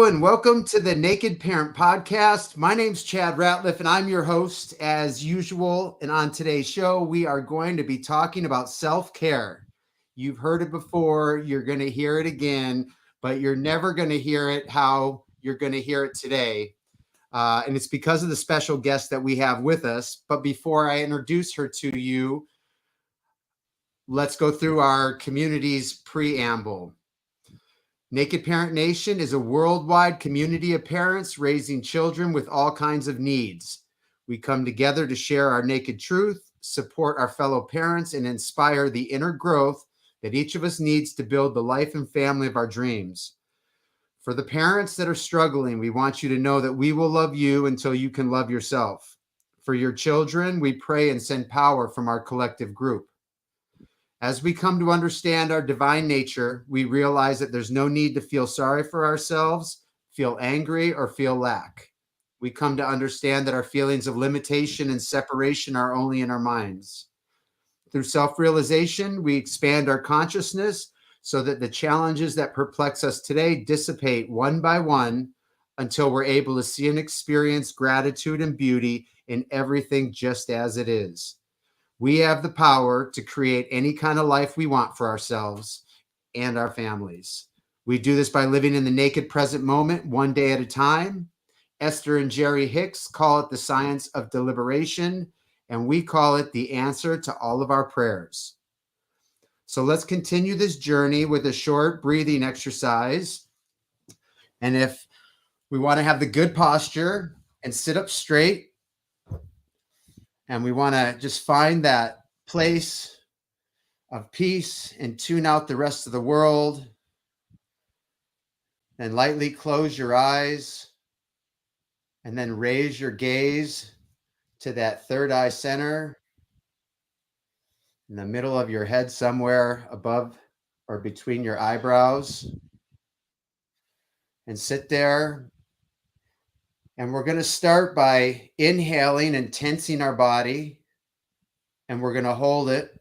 Hello and welcome to the Naked Parent Podcast. My name's Chad Ratliff and I'm your host as usual. And on today's show, we are going to be talking about self-care. You've heard it before, you're going to hear it again, but you're never going to hear it how you're going to hear it today. And it's because of the special guest that we have with us. But before I introduce her to you, let's go through our community's preamble. Naked Parent Nation is a worldwide community of parents raising children with all kinds of needs. We come together to share our naked truth, support our fellow parents, and inspire the inner growth that each of us needs to build the life and family of our dreams. For the parents that are struggling, we want you to know that we will love you until you can love yourself. For your children, we pray and send power from our collective group. As we come to understand our divine nature, we realize that there's no need to feel sorry for ourselves, feel angry, or feel lack. We come to understand that our feelings of limitation and separation are only in our minds. Through self-realization, we expand our consciousness so that the challenges that perplex us today dissipate one by one until we're able to see and experience gratitude and beauty in everything just as it is. We have the power to create any kind of life we want for ourselves and our families. We do this by living in the naked present moment, one day at a time. Esther and Jerry Hicks call it the science of deliberation, and we call it the answer to all of our prayers. So let's continue this journey with a short breathing exercise. And if we want to have the good posture and sit up straight, and we want to just find that place of peace and tune out the rest of the world. And lightly close your eyes and then raise your gaze to that third eye center in the middle of your head, somewhere above or between your eyebrows. And sit there. And we're going to start by inhaling and tensing our body. And we're going to hold it.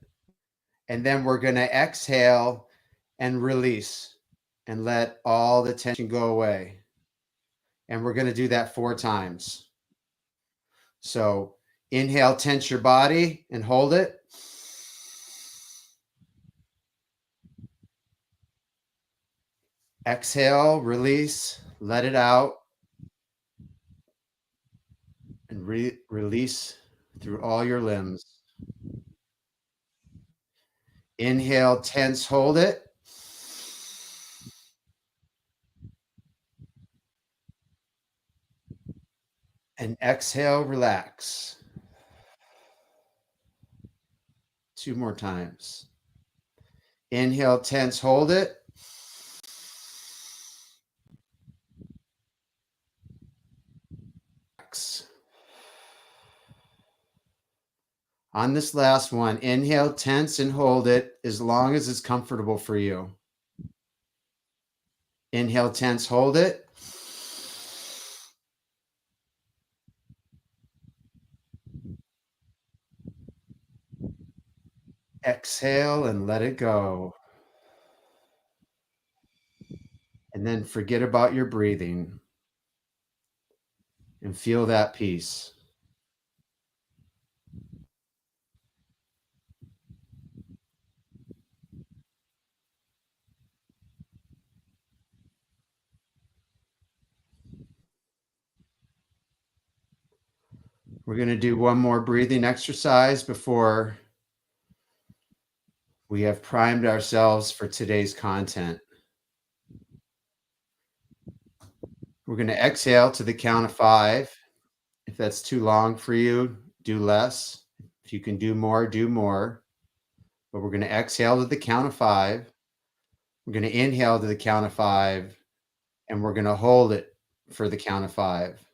And then we're going to exhale and release and let all the tension go away. And we're going to do that 4 times. So inhale, tense your body and hold it. Exhale, release, let it out. And release through all your limbs. Inhale, tense, hold it. And exhale, relax. 2 more times. Inhale, tense, hold it. Relax. On this last one, inhale, tense, and hold it as long as it's comfortable for you. Inhale, tense, hold it. Exhale and let it go. And then forget about your breathing and feel that peace. We're going to do one more breathing exercise before we have primed ourselves for today's content. We're going to exhale to the count of 5. If that's too long for you, do less. If you can do more, do more. But we're going to exhale to the count of 5. We're going to inhale to the count of 5. And we're going to hold it for the count of 5.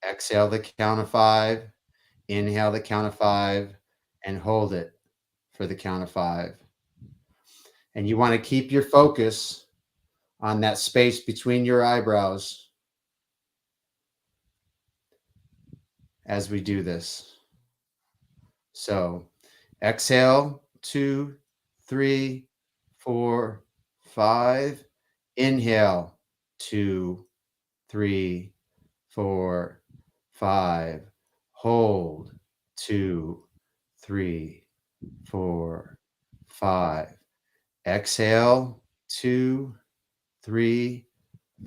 Exhale the count of 5. Inhale the count of 5. And hold it for the count of 5. And you want to keep your focus on that space between your eyebrows as we do this. So exhale, 2, 3, 4, 5. Inhale, 2, 3, 4, 5. Hold. 2, 3, 4, 5. Exhale. 2, 3,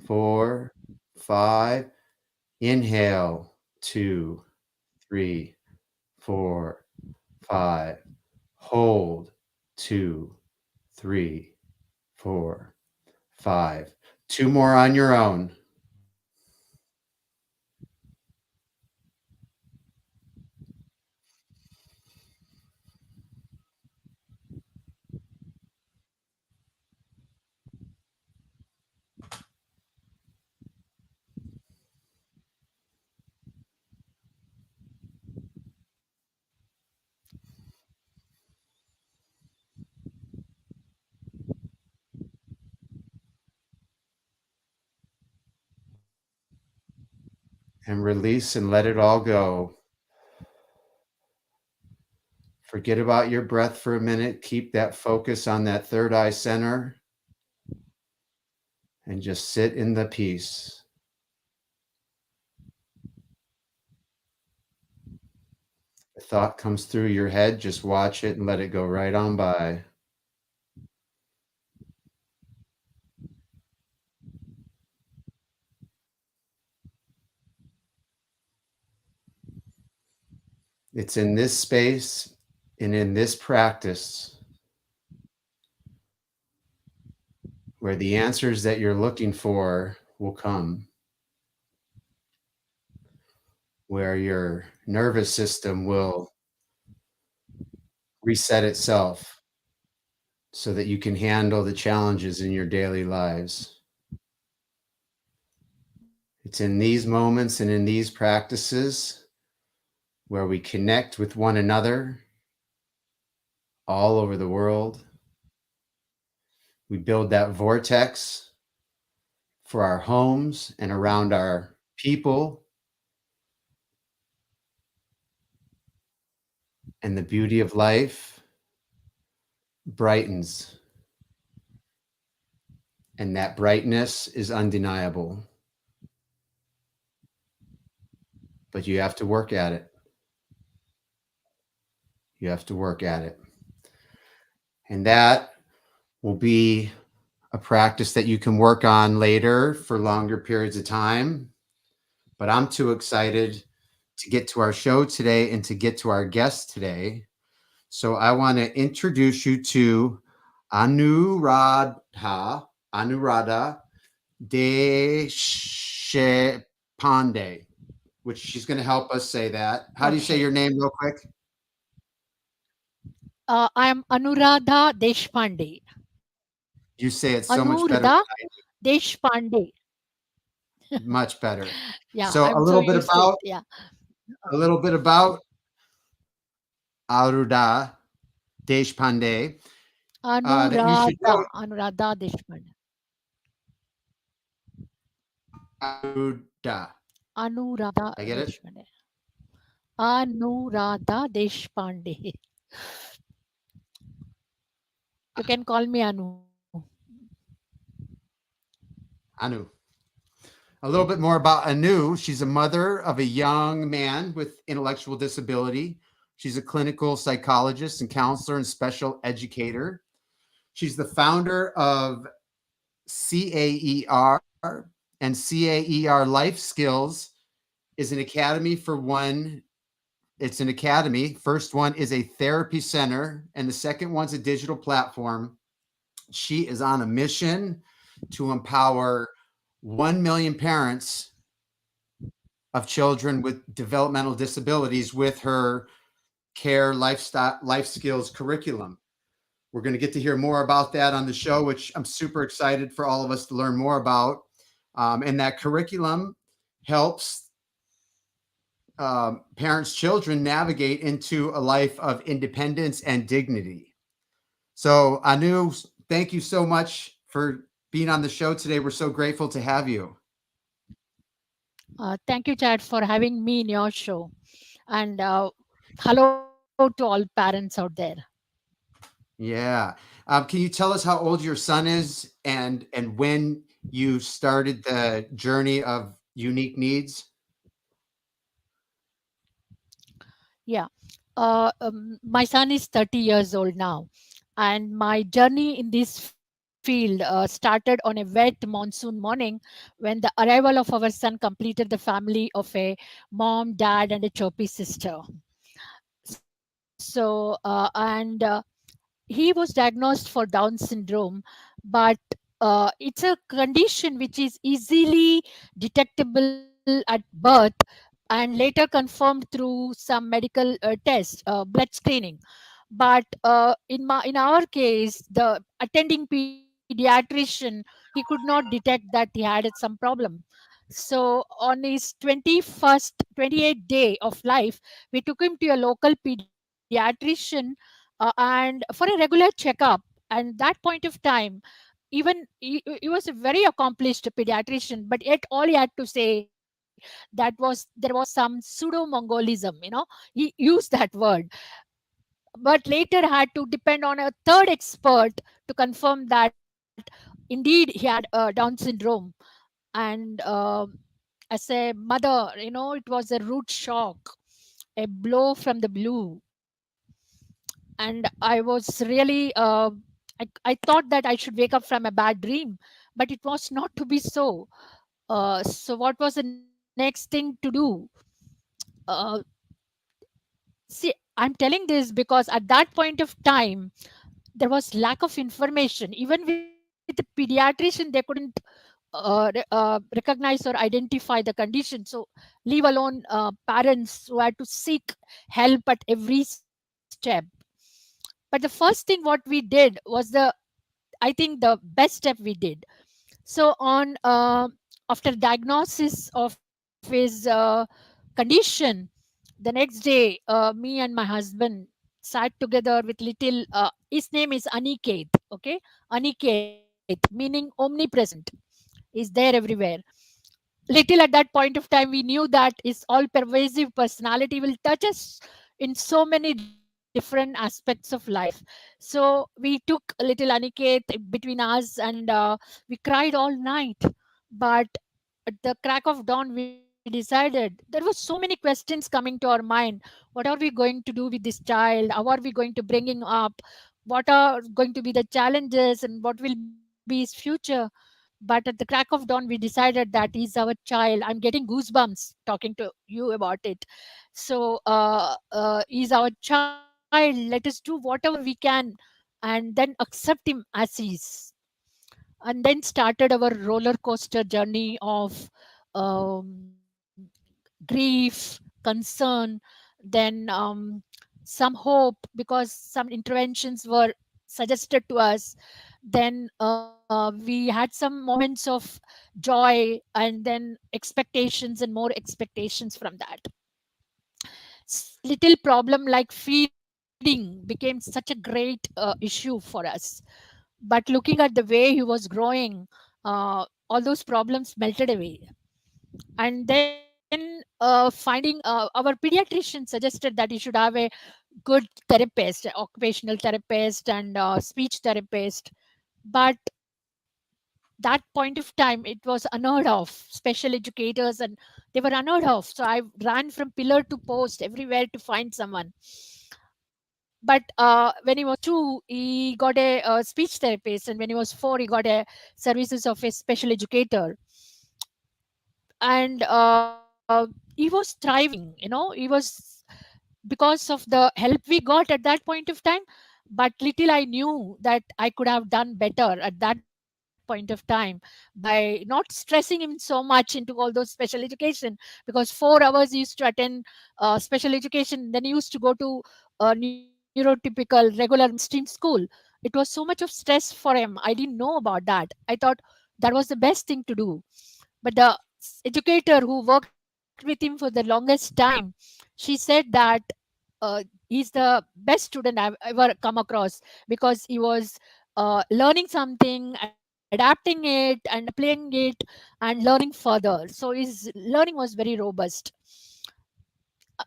4, 5. Inhale. 2, 3, 4, 5. Hold. 2, 3, 4, 5. Two more on your own. And release and let it all go. Forget about your breath for a minute. Keep that focus on that third eye center and just sit in the peace. A thought comes through your head, just watch it and let it go right on by. It's in this space and in this practice where the answers that you're looking for will come, where your nervous system will reset itself so that you can handle the challenges in your daily lives. It's in these moments and in these practices where we connect with one another all over the world. We build that vortex for our homes and around our people. And the beauty of life brightens. And that brightness is undeniable. But you have to work at it. You have to work at it. And that will be a practice that you can work on later for longer periods of time. But I'm too excited to get to our show today and to get to our guest today. So I want to introduce you to Anuradha Deshpande, which she's going to help us say that. How do you say Okay. your name real quick? I am Anuradha Deshpande. You say it so much better Anuradha than Deshpande. I do. Much better. Yeah, So I'm so used to it. Yeah. a little bit about Anuradha Deshpande that you should know. Anuradha Deshpande. Anuradha. Anuradha I get it? Deshpande. Anuradha Deshpande. You can call me Anu. Anu. A little bit more about Anu. She's a mother of a young man with intellectual disability. She's a clinical psychologist and counselor and special educator. She's the founder of CAER, and CAER Life Skills is an academy for one. It's an academy. First one is a therapy center, and the second one's a digital platform. She is on a mission to empower 1 million parents of children with developmental disabilities with her care lifestyle life skills curriculum. We're going to get to hear more about that on the show, which I'm super excited for all of us to learn more about. And that curriculum helps parents, children navigate into a life of independence and dignity. So, Anu, thank you so much for being on the show today. We're so grateful to have you. Thank you, Chad, for having me in your show. And hello to all parents out there. Yeah. Can you tell us how old your son is and when you started the journey of unique needs? Yeah. My son is 30 years old now, and my journey in this field started on a wet monsoon morning when the arrival of our son completed the family of a mom, dad, and a chirpy sister. And he was diagnosed for Down syndrome, but it's a condition which is easily detectable at birth and later confirmed through some medical tests, blood screening. But in our case, the attending pediatrician, he could not detect that he had some problem. So on his 21st 28th day of life, we took him to a local pediatrician, and for a regular checkup. And that point of time, even he was a very accomplished pediatrician, but yet all he had to say that was there was some pseudo mongolism, he used that word. But later had to depend on a third expert to confirm that indeed he had Down syndrome. And as a mother, it was a rude shock, a blow from the blue. And I was really I thought that I should wake up from a bad dream, but it was not to be so. So what was the next thing to do? uh, See, I'm telling this because at that point of time there was lack of information. Even with the pediatrician, they couldn't recognize or identify the condition. So leave alone parents who had to seek help at every step. But the first thing what we did was I think the best step we did. So on after diagnosis of his condition, the next day, me and my husband sat together with little. His name is Aniket. Okay, Aniket, meaning omnipresent, is there everywhere. Little at that point of time, we knew that his all pervasive personality will touch us in so many different aspects of life. So we took little Aniket between us, and we cried all night. But at the crack of dawn, we decided there were so many questions coming to our mind. What are we going to do with this child? How are we going to bring him up? What are going to be the challenges, and what will be his future? But at the crack of dawn, we decided that he's our child. I'm getting goosebumps talking to you about it. So he's our child. Let us do whatever we can, and then accept him as he is. And then started our roller coaster journey of um, grief, concern, then some hope, because some interventions were suggested to us. Then we had some moments of joy, and then expectations and more expectations from that. Little problem like feeding became such a great issue for us. But looking at the way he was growing, all those problems melted away. And then finding our pediatrician suggested that he should have a good therapist, occupational therapist, and speech therapist. But that point of time it was unheard of. Special educators, and they were unheard of. So I ran from pillar to post everywhere to find someone. But when he was 2, he got a speech therapist, and when he was 4, he got a services of a special educator. And he was thriving. He was, because of the help we got at that point of time. But little I knew that I could have done better at that point of time by not stressing him so much into all those special education, because 4 hours he used to attend special education, then he used to go to neurotypical regular mainstream school. It was so much of stress for him. I didn't know about that. I thought that was the best thing to do. But the educator who worked with him for the longest time, she said that he's the best student I've ever come across, because he was learning something, adapting it, and applying it, and learning further. So his learning was very robust.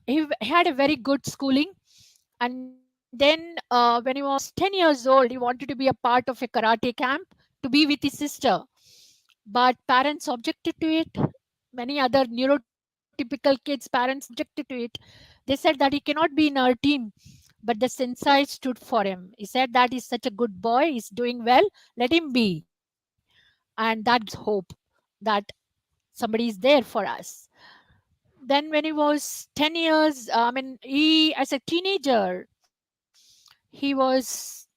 He had a very good schooling. And then when he was 10 years old, he wanted to be a part of a karate camp to be with his sister. but parents objected to it. Many other neurotypical kids parents objected to it. They said that he cannot be in our team, but the sensei stood for him. He said that he's such a good boy, he's doing well, let him be. And that gives us hope that somebody is there for us. Then when he was 10 years, he, as a teenager, he was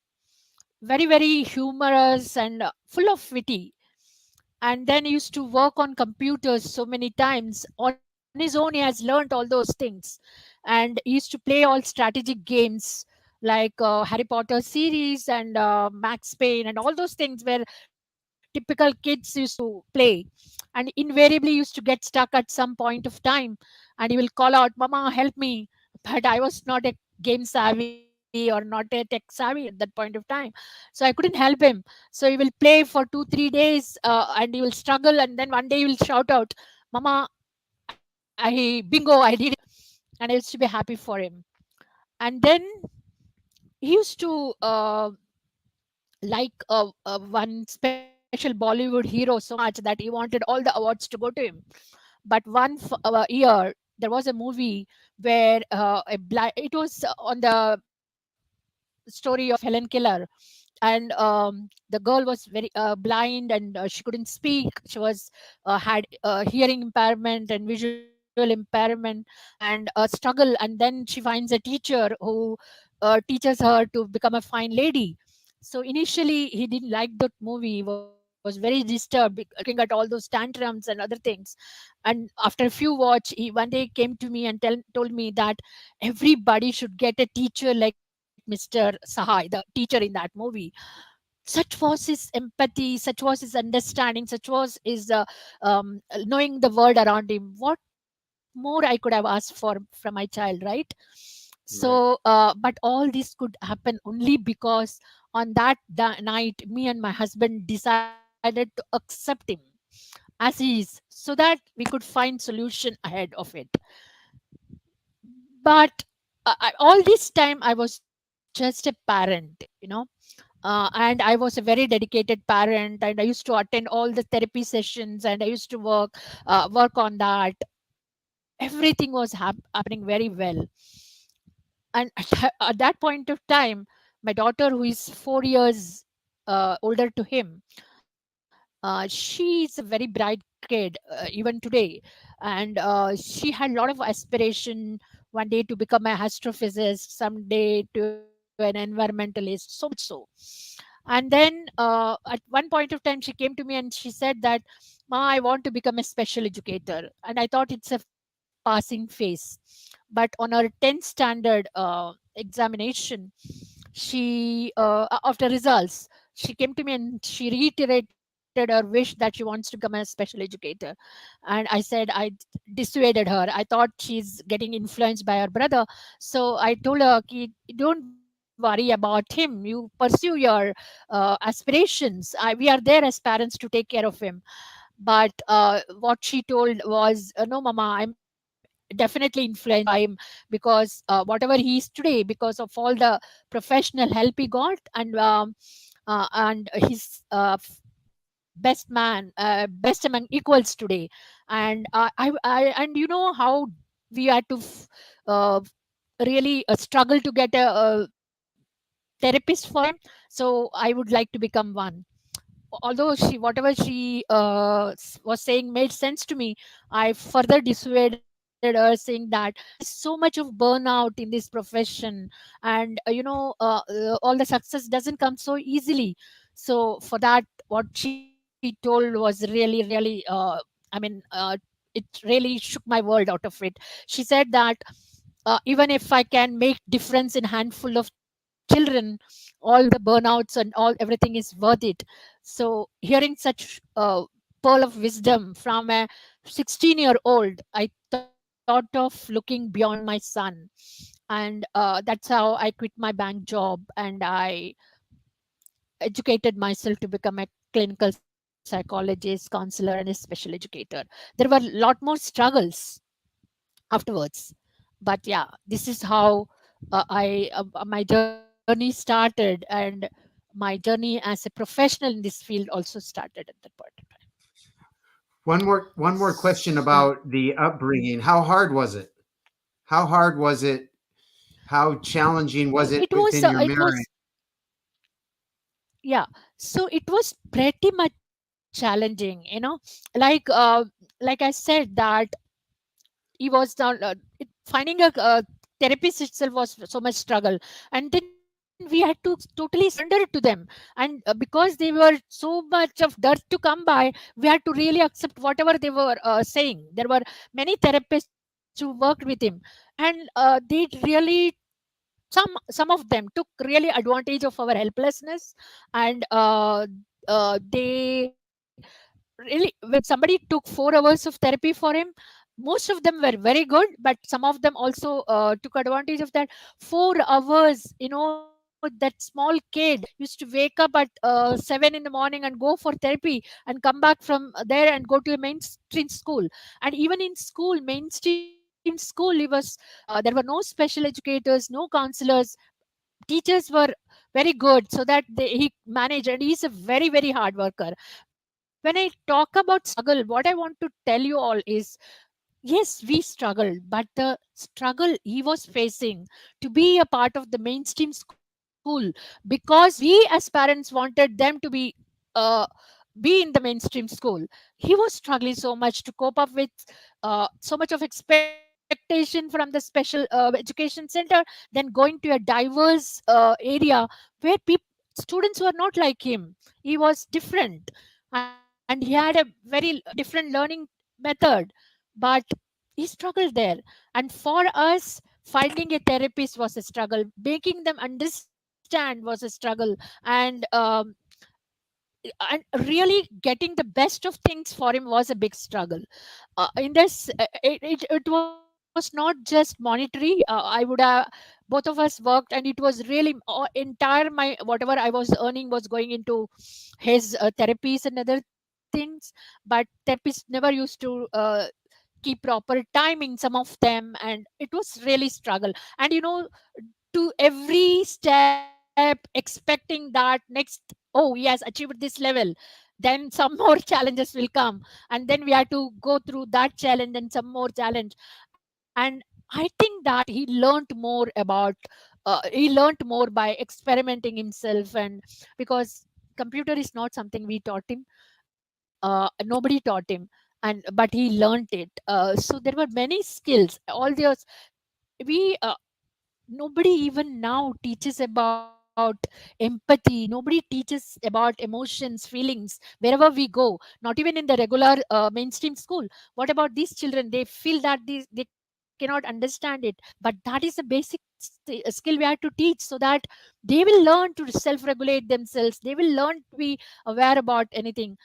very humorous and full of witty. And then he used to work on computers so many times on his own. He has learned all those things, and he used to play all strategic games like Harry Potter series and Max Payne and all those things where typical kids used to play, and invariably used to get stuck at some point of time, and he will call out, "Mama, help me!" But I was not a game savvy or not a tech savvy at that point of time, so I couldn't help him. So he will play for 2 3 days, and he will struggle, and then one day he will shout out, "Mama, I bingo, I did it!" And I used to be happy for him. And then he used to like one special Bollywood hero so much that he wanted all the awards to go to him. But year there was a movie where it was on the story of Helen Keller, and the girl was very blind, and she couldn't speak. She was had hearing impairment and visual impairment, and struggle, and then she finds a teacher who teaches her to become a fine lady. So initially he didn't like that movie. He was very disturbed looking at all those tantrums and other things. And after a few watch, he one day came to me and told me that everybody should get a teacher like Mr. Sahai, the teacher in that movie. Such was his empathy, such was his understanding, such was his knowing the world around him. What more I could have asked for from my child, right? So Right. but all this could happen only because on that night, me and my husband decided to accept him as he is, so that we could find solution ahead of it. But all this time I was just a parent. And I was a very dedicated parent, and I used to attend all the therapy sessions, and I used to work on that. Everything was happening very well. And at that point of time, my daughter, who is 4 years older to him, she is a very bright kid even today. And she had a lot of aspiration, one day to become a astrophysicist, someday to an environmentalist, so much so. And then at one point of time, she came to me and she said that, "Ma, I want to become a special educator." And I thought it's a passing phase. But on her 10th standard examination, after results, she came to me and she reiterated her wish that she wants to become a special educator. And I said I dissuaded her. I thought she's getting influenced by her brother. So I told her, "Ki, don't worry about him. You pursue your aspirations. We are there as parents to take care of him." But what she told was, "No, Mama, I'm definitely influenced by him, because whatever he is today, because of all the professional help he got, and he's best man, best among equals today." And and you know how we had to really struggle to get a therapist for him. So I would like to become one. Although whatever she was saying made sense to me, I further dissuaded her, saying that there is so much of burnout in this profession, and all the success doesn't come so easily. So for that, what she told was really I mean uh, it really shook my world out of it. She said that even if I can make difference in handful of children, all the burnouts and all everything is worth it. So hearing such pearl of wisdom from a 16-year-old, I thought of looking beyond my son. And that's how I quit my bank job, and I educated myself to become a clinical psychologist, counselor, and a special educator. There were a lot more struggles afterwards, but yeah, this is how my journey started, and my journey as a professional in this field also started at that point of time. One more question So about the upbringing. How hard was it? How hard was it? How challenging was it within your it marriage? was yeah. So it was pretty much challenging, like I said that he was down finding a therapist itself was so much struggle, and then we had to totally surrender it to them. And because they were so much of dirt to come by, we had to really accept whatever they were saying. There were many therapists who worked with him, and they really, some of them took really advantage of our helplessness. And they really, when somebody took 4 hours of therapy for him, most of them were very good, but some of them also took advantage of that 4 hours. That small kid used to wake up at 7 in the morning and go for therapy, and come back from there and go to a mainstream school. And even in school, mainstream school, he was there were no special educators, no counselors. Teachers were very good, so that he managed, and he's a very, very hard worker. When I talk about struggle, what I want to tell you all is, yes, we struggled, but the struggle he was facing to be a part of the mainstream school, because we as parents wanted them to uh, be in the mainstream school. He was struggling so much to cope up with so much of expectation from the special education center, then going to a diverse area where students were not like him. He was different, and he had a very different learning method. But he struggled there. And for us, finding a therapist was a struggle, making them understand was a struggle. And um, and really getting the best of things for him was a big struggle. In this it was not just monetary. I would have Both of us worked, and it was really entire my whatever I was earning was going into his therapies and other things. But therapists never used to keep proper timing, some of them, and it was really struggle. And to every step expecting that next, oh, he has achieved this level, then some more challenges will come, and then we have to go through that challenge and some more challenge. And I think that he learned more about he learned more by experimenting himself. And because computer is not something we taught him, nobody taught him, but he learned it. So there were many skills, all those. We Nobody even now teaches about empathy, nobody teaches about emotions, feelings, wherever we go, not even in the regular mainstream school. What about these children? They feel that they cannot understand it, but that is a basic skill we have to teach, so that they will learn to self regulate themselves, they will learn to be aware about anything.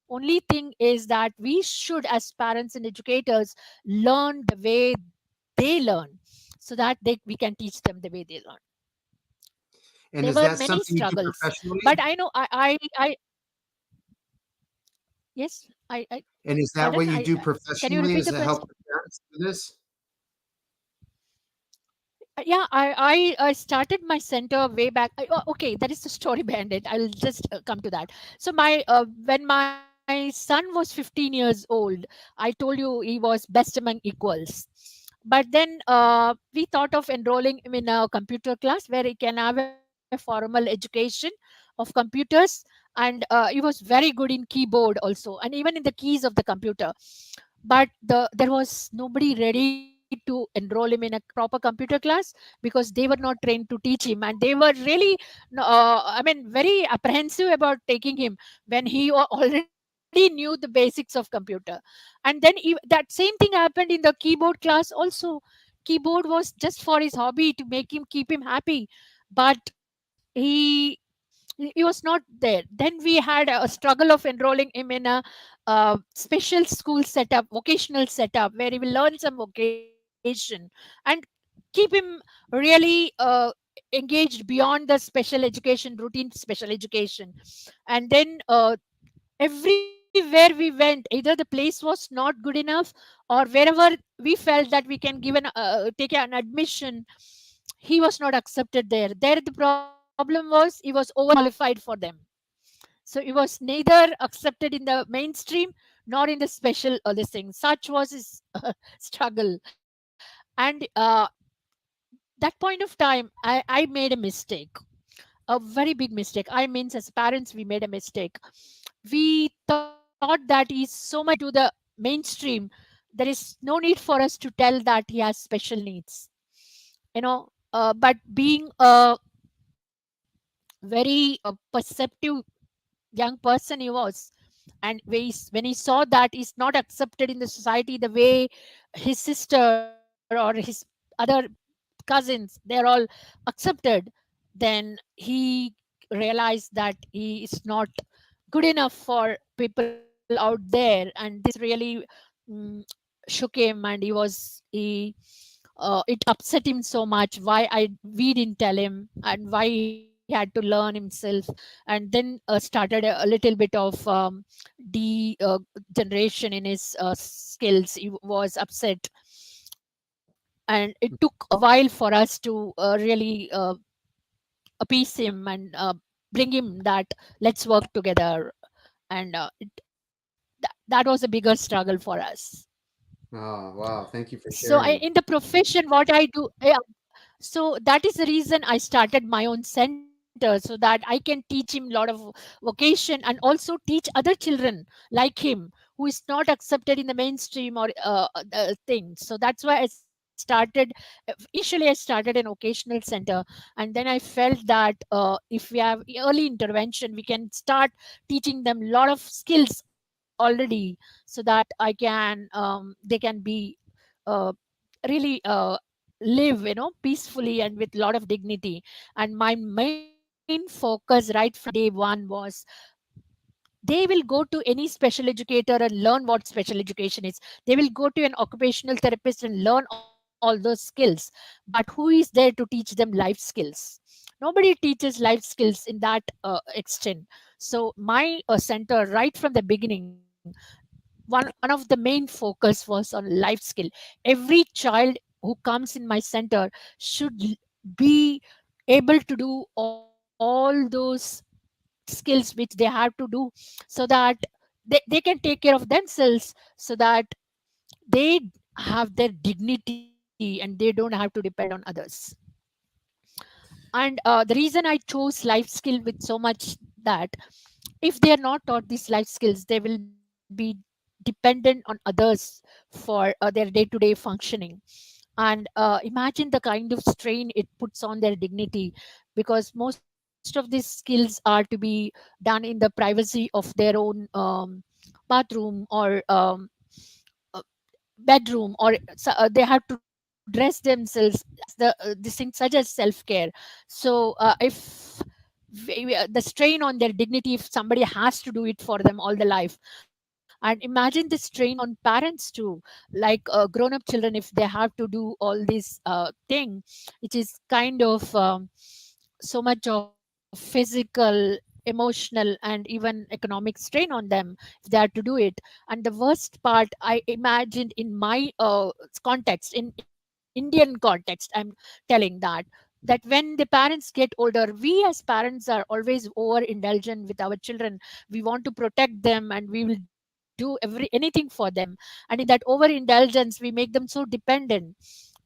Only thing is that we should, as parents and educators, learn the way they learn, so that we can teach them the way they learn. And There is were that many something you do struggles, but professionally? I know I yes, I And is that pardon, what you do can you professionally, repeat is the to help question? the parents do this? Yeah, I started my center way back. Okay, that is the story behind it. I'll just come to that. So my when my son was 15 years old, I told you he was best among equals. But then we thought of enrolling him in a computer class where he can have a formal education of computers. And he was very good in keyboard also, and even in the keys of the computer. But there was nobody ready to enroll him in a proper computer class, because they were not trained to teach him, and they were really I mean, very apprehensive about taking him when he already knew the basics of computer. And then that same thing happened in the keyboard class also. Keyboard was just for his hobby, to make him keep him happy. But he was not there. Then we had a struggle of enrolling him in a special school setup, vocational setup, where he will learn some vocation, and keep him really engaged beyond the special education routine, special education. And then everywhere we went, either the place was not good enough, or wherever we felt that we can give take an admission, he was not accepted there. The problem was he was overqualified for them. So he was neither accepted in the mainstream nor in the special this thing. Such was his struggle. And that point of time, I made a mistake, a very big mistake. I means as parents, we made a mistake. We thought that he's so much into the mainstream. There is no need for us to tell that he has special needs, but being a very perceptive young person he was, and when he saw that he's not accepted in the society the way his sister or his other cousins, they're all accepted, then he realized that he is not good enough for people out there. And this really mm, shook him, and it upset him so much why we didn't tell him, and why he had to learn himself. And then started a little bit of de generation in his skills. He was upset, and it took a while for us to really appease him and bring him that let's work together. And that was a bigger struggle for us. Oh, wow. Thank you for So in sharing. the profession, what I do, so that is the reason I started my own center, so that I can teach him a lot of vocation, and also teach other children like him who is not accepted in the mainstream or things. So that's why I started. Initially I started an vocational center, and then I felt that if we have early intervention, we can start teaching them a lot of skills already, so that I can they can be uh, really live peacefully and with a lot of dignity. And my main focus right from day one was they will go to any special educator and learn what special education is. They will go to an occupational therapist and learn all those skills. But who is there to teach them life skills? Nobody teaches life skills in that extent. So my center right from the beginning, one of the main focus was on life skill. Every child who comes in my center should be able to do all those skills which they have to do, so that they can take care of themselves, so that they have their dignity and they don't have to depend on others. And the reason I chose life skill with so much, that if they are not taught these life skills, they will be dependent on others for their day-to-day functioning. And imagine the kind of strain it puts on their dignity, because most of these skills are to be done in the privacy of their own bathroom or uh, bedroom, or they have to dress themselves as this thing such as self-care. So if the strain on their dignity, if somebody has to do it for them all the life. And imagine the strain on parents too, like grown up children, if they have to do all this thing, which is kind of so much of physical, emotional, and even economic strain on them if they have to do it. And the worst part I imagined in my context, in Indian context, I'm telling that when the parents get older, we as parents are always over indulgent with our children. We want to protect them, and we will do anything for them. And in that over indulgence, we make them so dependent.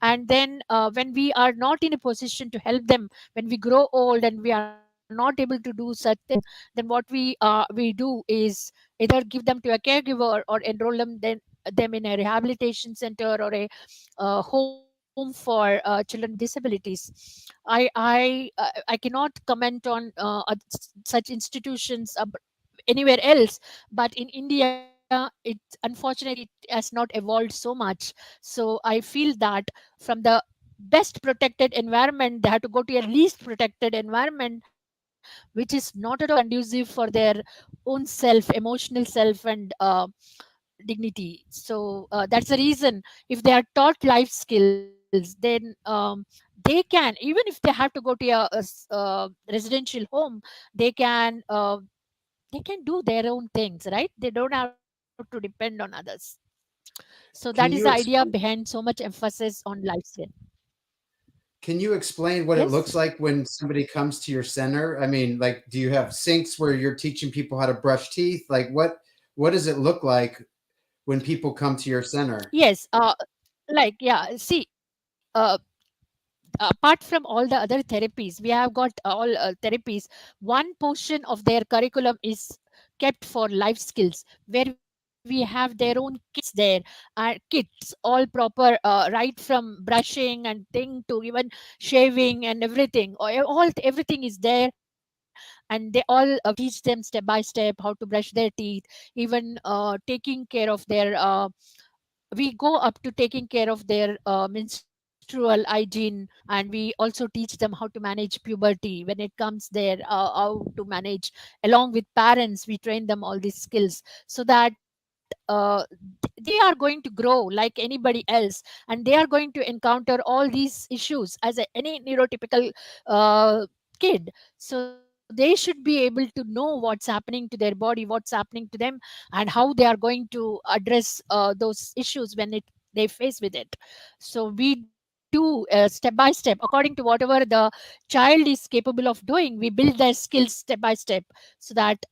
And then when we are not in a position to help them, when we grow old and we are not able to do such things, then what we do is either give them to a caregiver or enroll them in a rehabilitation center or a home for children with disabilities. I cannot comment on such institutions anywhere else, but in India, it unfortunately it has not evolved so much. So I feel that from the best protected environment, they have to go to a least protected environment, which is not at all conducive for their own self, emotional self, and dignity. So that's the reason, if they are taught life skills, then they can, even if they have to go to residential home, they can do their own things, right? They don't have to depend on others. So that is the Can idea you explain? behind so much emphasis on life skill. Can you explain what it looks Yes. like when somebody comes to your center? I mean, like, do you have sinks where you're teaching people how to brush teeth? Like, What does it look like when people come to your center? Yes, like, yeah, see, apart from all the other therapies, we have got all therapies. One portion of their curriculum is kept for life skills, where we have their own kits there, kits all proper, right from brushing and thing to even shaving and everything. All everything is there, and they all we teach them step by step how to brush their teeth, even taking care of their we go up to taking care of their menstrual hygiene, and we also teach them how to manage puberty when it comes there, how to manage along with parents. We train them all these skills so that they are going to grow like anybody else, and they are going to encounter all these issues as any neurotypical kid. So they should be able to know what's happening to their body, what's happening to them, and how they are going to address those issues when they face with it. So we do step by step according to whatever the child is capable of doing. We build their skills step by step, so that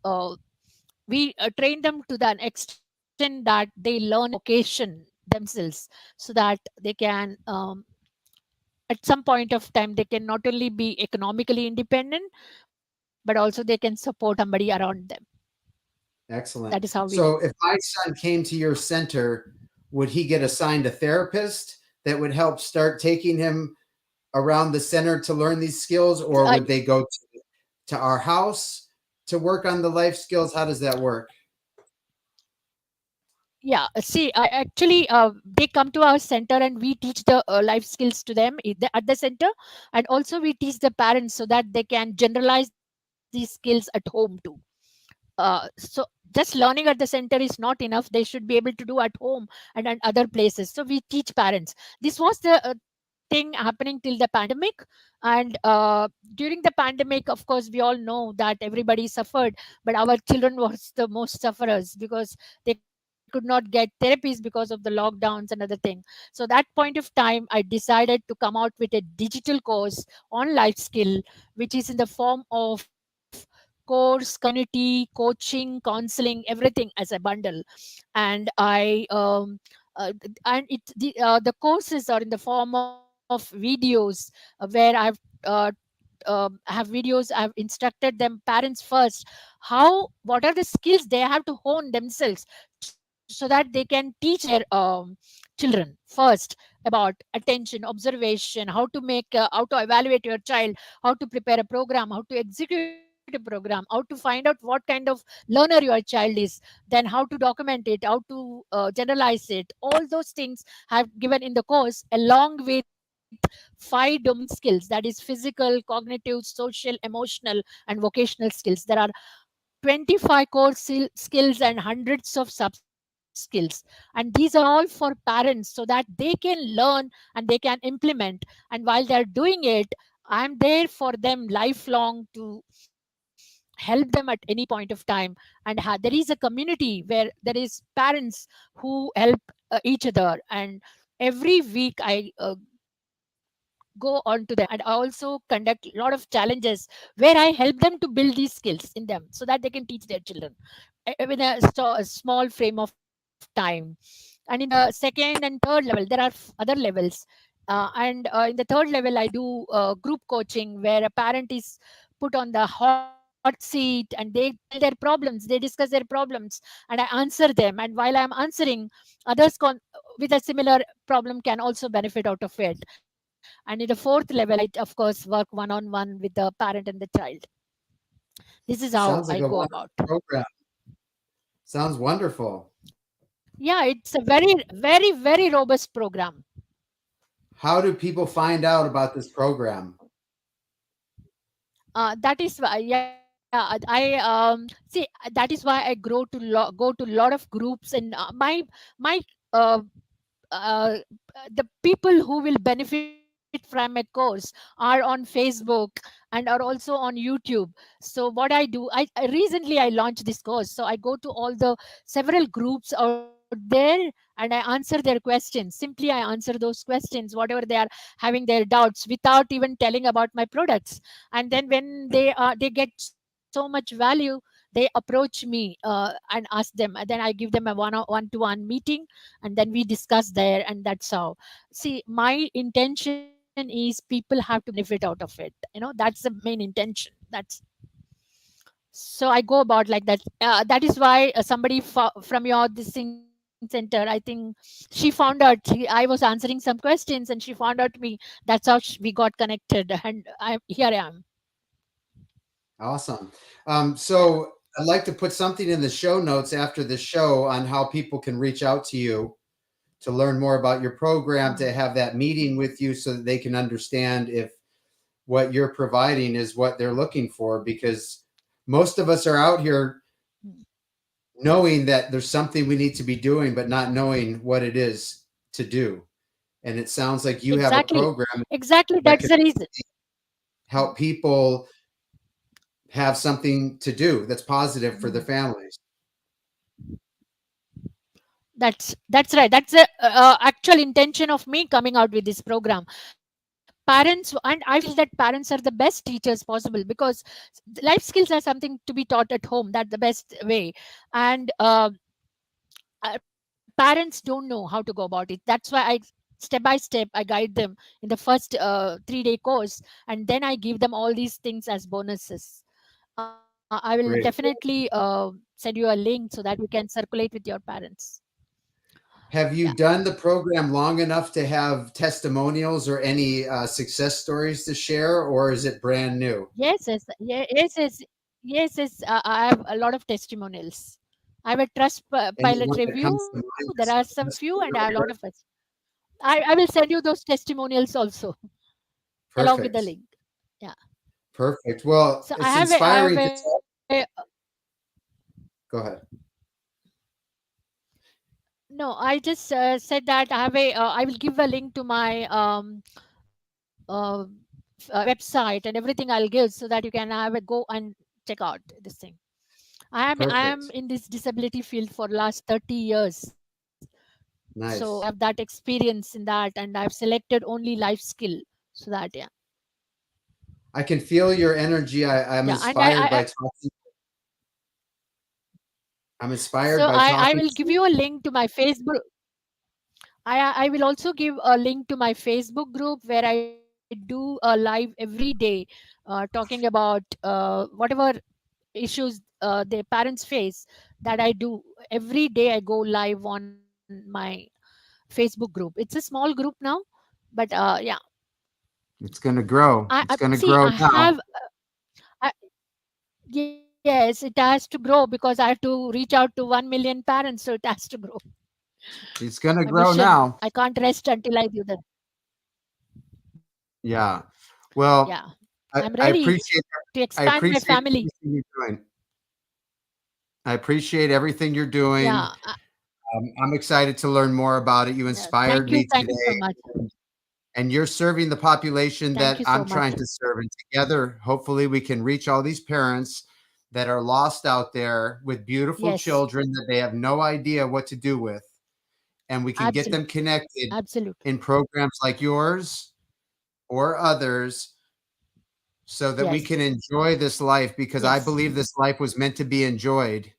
we train them to the extent that they learn vocation themselves, so that they can at some point of time they can not only be economically independent, but also they can support somebody around them. That Excellent. is how we do. So if my son came to your center, would he get assigned a therapist that would help start taking him around the center to learn these skills, or would they go to our house to work on the life skills? How does that work? Yeah, see, I actually they come to our center and we teach the life skills to them at the center, and also we teach the parents so that they can generalize these skills at home too. So just learning at the center is not enough. They should be able to do at home and other places. So we teach parents. This was the thing happening till the pandemic, and during the pandemic, of course, we all know that everybody suffered, but our children was the most sufferers because they could not get therapies because of the lockdowns and other thing. So that point of time, I decided to come out with a digital course on life skill, which is in the form of course, community, coaching, counseling, everything as a bundle. And I and the courses are in the form of videos, where uh, have videos. I've instructed them, parents first, how what are the skills they have to hone themselves, so that they can teach their children first about attention, observation, how to make how to evaluate your child, how to prepare a program, how to execute a program, how to find out what kind of learner your child is, then how to document it, how to generalize it. All those things have given in the course, along with 5 domain skills, that is physical, cognitive, social, emotional, and vocational skills. There are 25 core skills and hundreds of sub skills, and these are all for parents so that they can learn and they can implement. And while they're doing it, I'm there for them lifelong to help them at any point of time. And there is a community where there is parents who help each other. And every week I go on to them, and I also conduct a lot of challenges where I help them to build these skills in them so that they can teach their children with a small frame of time. And in the second and third level, there are other levels. And in the third level, I do group coaching, where a parent is put on the hot seat and they tell their problems, they discuss their problems, and I answer them. And while I'm answering, others with a similar problem can also benefit out of it. And in the fourth level, I of course work one on one with the parent and the child. This is how Sounds I like a go wonderful about. program. Sounds wonderful. Yeah, it's a very very robust program. How do people find out about this program? That is why, yeah, I see, that is why I go to a lot of groups. And my uh, uh, the people who will benefit from a course are on Facebook and are also on YouTube. So what I do, recently I launched this course, so I go to all the several groups out there and I answer their questions. Simply I answer those questions, whatever they are having their doubts, without even telling about my products. And then when they get so much value, they they approach me and ask them, and then I give them a one-to-one meeting, and then we discuss there, and that's how. See, my intention is people have to benefit out of it. That's the main intention. That's so I go about like that. That is why somebody from your this thing center, I think she found out. I was answering some questions, and she found out me. That's how we got connected, and here I am. Awesome. Yeah. So I'd like to put something in the show notes after the show on how people can reach out to you to learn more about your program, to Mhm. have that meeting with you so that they can understand if what you're providing is what they're looking for. Because most of us are out here knowing that there's something we need to be doing, but not knowing what it is to do. And it sounds like you have a Exactly. program Exactly. that That's can the reason. help people have something to do that's positive for their Mhm. families. That's right. That's the actual intention of me coming out with this program. Parents, and I feel that parents are the best teachers possible, because life skills are something to be taught at home. That's the best way. And parents don't know how to go about it. That's why I step by step I guide them in the first 3-day course, and then I give them all these things as bonuses. I will Great. definitely send you a link so that you can circulate with your parents. Have Yeah. you done the program long enough to have testimonials or any success stories to share, or is it brand new? Yes, yes, yes, yes. I have a lot of testimonials. I have a trust pilot Anyone that review. comes to There mind are that's some few, and I have a lot of earlier? us. I will send you those testimonials also along with the Perfect. link. Yeah. Perfect. Well, So it's inspiring to talk. Go ahead. no, I just said that I will give a link to my website and everything I'll give, so that you can have a go and check out this thing. I am Perfect. in this disability field for last 30 years. So I have Nice. that experience in that, and I've selected only life skill. So that, yeah. I can feel your energy. I'm Yeah. And inspired by talking. I'm inspired so by I talking will to give you. you a link to my Facebook. I will also give a link to my Facebook group, where I do a live every day, talking about whatever issues the parents face, that I do every day. I go live on my Facebook group. It's a small group now, but yeah. It's going to grow. I It's going to see. I grow now. have. I, yes, it has to grow, because I have to reach out to 1 million parents, so it has to grow. It's going to My grow mission. now. I can't rest until I do that. Yeah. Yeah. Well, I'm I ready appreciate to I expand my appreciate family. everything you're doing. I appreciate everything you're doing. Yeah. I'm excited to learn more about it. You Yeah. inspired Thank you. me Thank you so today, much. and you're serving the population Thank that you so I'm much. trying to serve. And together, hopefully, we can reach all these parents that are lost out there with beautiful Yes. children that they have no idea what to do with. And we can get them Absolutely. connected Absolutely. in programs like yours or others so that we can Yes. enjoy this life, because I Yes. believe this life was meant to be enjoyed.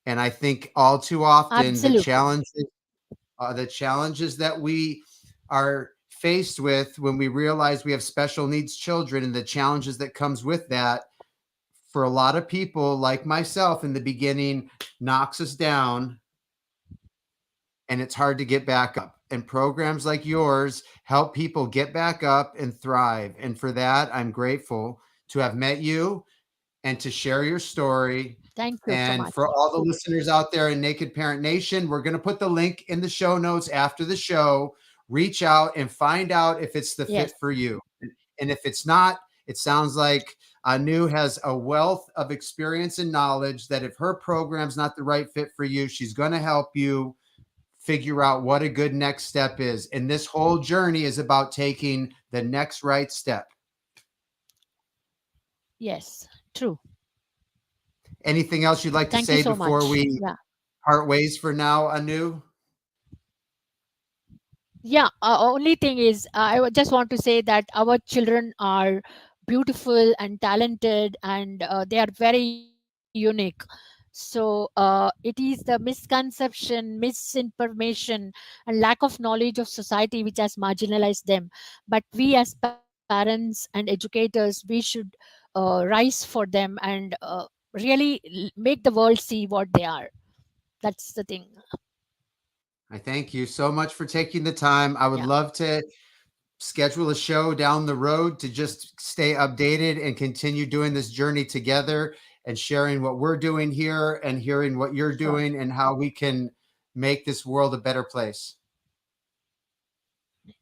And I think all too often Absolutely. the challenges that we are faced with when we realize we have special needs children, and the challenges that comes with that, for a lot of people like myself in the beginning, knocks us down, and it's hard to get back up. And programs like yours help people get back up and thrive. And for that, I'm grateful to have met you and to share your story. Thank you so And much. for all the listeners out there in Naked Parent Nation, we're going to put the link in the show notes after the show. Reach out and find out if it's the Yes. fit for you. And if it's not, it sounds like Anu has a wealth of experience and knowledge that if her program's not the right fit for you, she's going to help you figure out what a good next step is. And this whole journey is about taking the next right step. Yes. True. Anything else you'd like to Thank you say so before much. we Yeah. part ways for now, Anu? Yeah. Only thing is, just want to say that our children are beautiful and talented, and they are very unique. unique. So it is the misconception, misinformation, and lack of knowledge of society which has marginalized them. But we as parents and educators, we should rise for them and really make the world see what they are. That's the thing. I thank you so much for taking the time. I would Yeah, love to schedule a show down the road to just stay updated and continue doing this journey together and sharing what we're doing here and hearing what you're sure. doing and how we can make this world a better place.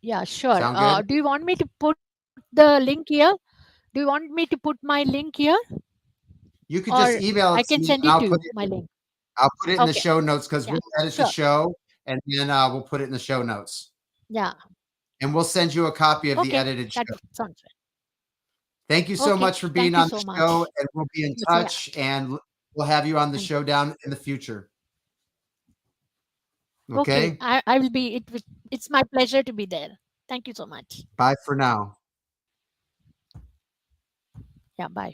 Yeah, sure. Sound good? Do you want me to put the link here? Do you want me to put my link here, You could or just email I it to can me send and it to you, my link? I'll put it in the Okay. show notes because Yeah, we'll edit the sure. show and then we'll put it in the show notes. Yeah. And we'll send you a copy of the Okay. edited That show. sounds right. Thank you so Okay. much for Thank being you on so the show, much. and we'll be in Yeah. touch, and we'll have you on the Thank show you. down in the future. Okay. Okay? I will be. It's my pleasure to be there. Thank you so much. Bye for now. Yeah. Bye.